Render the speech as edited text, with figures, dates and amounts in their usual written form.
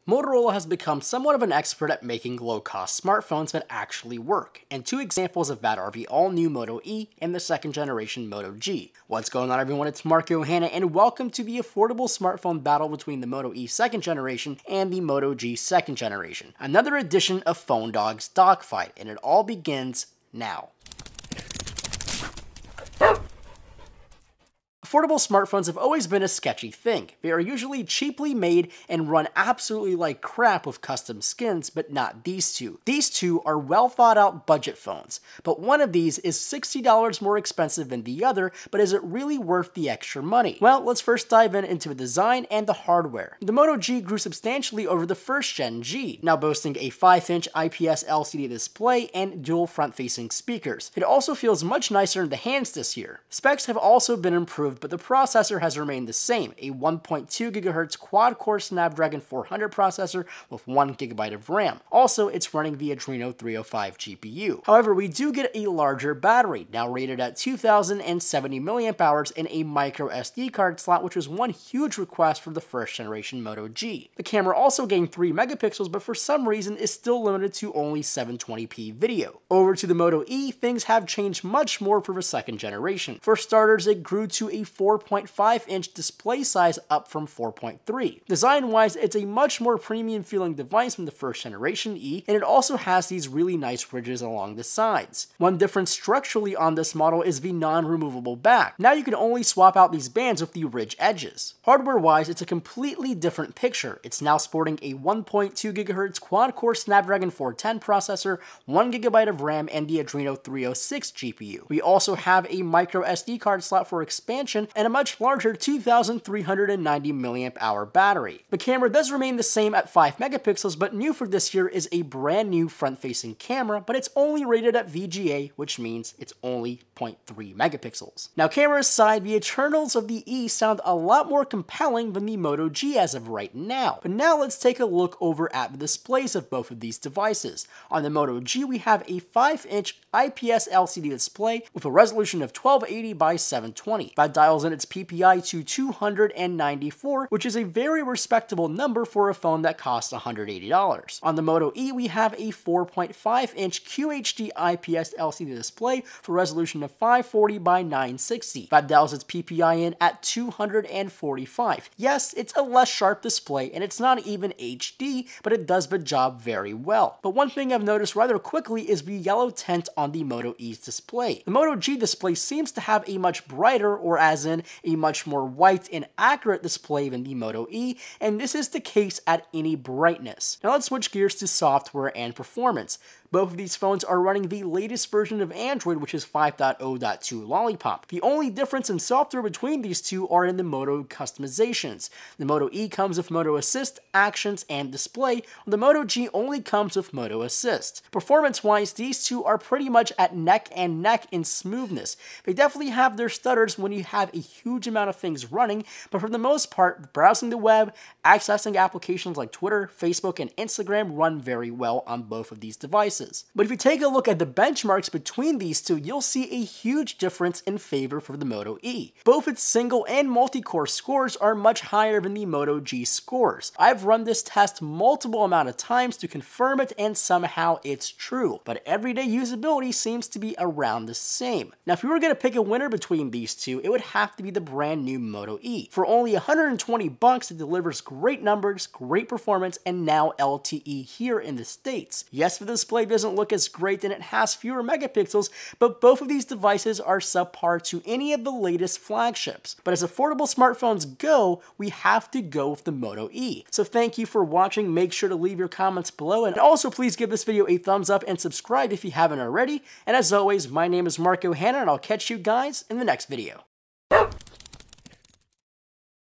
Motorola has become somewhat of an expert at making low-cost smartphones that actually work, and two examples of that are the all-new Moto E and the second generation Moto G. What's going on, everyone? It's Marco Hanna, and welcome to the affordable smartphone battle between the Moto E second generation and the Moto G second generation. Another edition of Phone Dog's Dogfight, and it all begins now. Affordable smartphones have always been a sketchy thing. They are usually cheaply made and run absolutely like crap with custom skins, but not these two. These two are well thought out budget phones, but one of these is $60 more expensive than the other, but is it really worth the extra money? Well, let's first dive into the design and the hardware. The Moto G grew substantially over the first gen G, now boasting a 5-inch IPS LCD display and dual front-facing speakers. It also feels much nicer in the hands this year. Specs have also been improved, but the processor has remained the same, a 1.2 GHz quad-core Snapdragon 400 processor with 1 GB of RAM. Also, it's running the Adreno 305 GPU. However, we do get a larger battery, now rated at 2070 mAh and a micro SD card slot, which was one huge request for the first generation Moto G. The camera also gained 3 megapixels, but for some reason is still limited to only 720p video. Over to the Moto E, things have changed much more for the second generation. For starters, it grew to a 4.5-inch display size, up from 4.3. Design-wise, it's a much more premium feeling device than the first generation E, and it also has these really nice ridges along the sides. One difference structurally on this model is the non-removable back. Now you can only swap out these bands with the ridge edges. Hardware-wise, it's a completely different picture. It's now sporting a 1.2 GHz quad-core Snapdragon 410 processor, 1 GB of RAM, and the Adreno 306 GPU. We also have a micro SD card slot for expansion and a much larger 2390 mAh battery. The camera does remain the same at 5 megapixels, but new for this year is a brand new front-facing camera, but it's only rated at VGA, which means it's only 0.3 megapixels. Now, camera aside, the internals of the E sound a lot more compelling than the Moto G as of right now. But now let's take a look over at the displays of both of these devices. On the Moto G, we have a 5-inch IPS LCD display with a resolution of 1280 by 720. That dials in its PPI to 294, which is a very respectable number for a phone that costs $180. On the Moto E, we have a 4.5-inch QHD IPS LCD display for resolution of 540 by 960. That dials its PPI in at 245. Yes, it's a less sharp display, and it's not even HD, but it does the job very well. But one thing I've noticed rather quickly is the yellow tint on the Moto E's display. The Moto G display seems to have a much brighter, or as in a much more white and accurate display than the Moto E, and this is the case at any brightness. Now let's switch gears to software and performance. Both of these phones are running the latest version of Android, which is 5.0.2 Lollipop. The only difference in software between these two are in the Moto customizations. The Moto E comes with Moto Assist, Actions, and Display, while the Moto G only comes with Moto Assist. Performance-wise, these two are pretty much at neck and neck in smoothness. They definitely have their stutters when you have a huge amount of things running, but for the most part, browsing the web, accessing applications like Twitter, Facebook, and Instagram run very well on both of these devices. But if you take a look at the benchmarks between these two, you'll see a huge difference in favor for the Moto E. Both its single and multi-core scores are much higher than the Moto G scores. I've run this test multiple amount of times to confirm it, and somehow it's true, but everyday usability seems to be around the same. Now, if you were going to pick a winner between these two, it would have to be the brand new Moto E. For only $120, it delivers great numbers, great performance, and now LTE here in the States. Yes, the display doesn't look as great and it has fewer megapixels, but both of these devices are subpar to any of the latest flagships. But as affordable smartphones go, we have to go with the Moto E. So thank you for watching. Make sure to leave your comments below, and also please give this video a thumbs up and subscribe if you haven't already. And as always, my name is Marco Hanna, and I'll catch you guys in the next video.